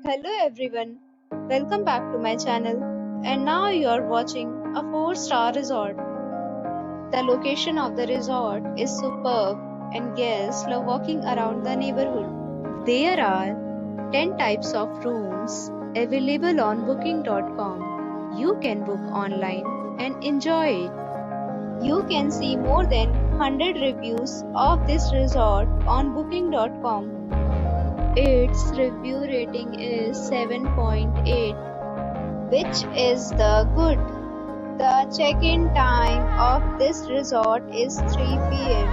Hello everyone, welcome back to my channel. And now you are watching a 4-star resort. The location of the resort is superb and guests love walking around the neighborhood. There are 10 types of rooms available on booking.com. You can book online and enjoy it. You can see more than 100 reviews of this resort on booking.com. Its review rating is 7.8, which is the good. The check-in time of this resort is 3 p.m.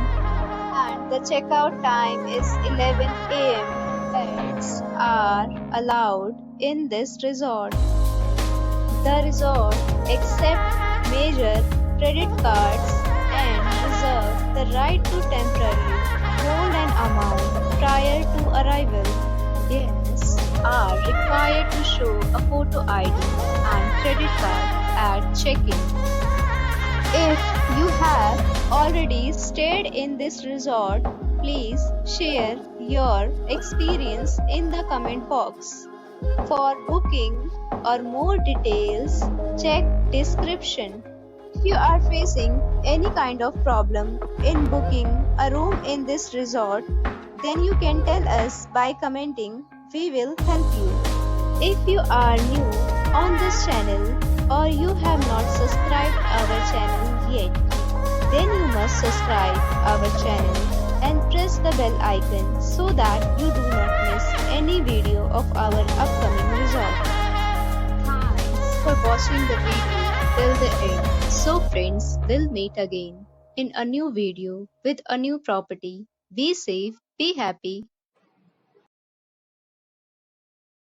and the checkout time is 11 a.m. Pets are allowed in this resort. The resort accepts major credit cards and reserves the right to temporarily hold an amount prior to arrival. Guests are required to show a photo ID and credit card at check-in. If you have already stayed in this resort, please share your experience in the comment box. For booking or more details, check description. If you are facing any kind of problem in booking a room in this resort, then you can tell us by commenting. We will help you. If you are new on this channel or you have not subscribed our channel yet, then you must subscribe our channel and press the bell icon so that you do not miss any video of our upcoming resort. Thanks for watching the video till the end. So friends, we'll meet again in a new video with a new property. Be safe, be happy.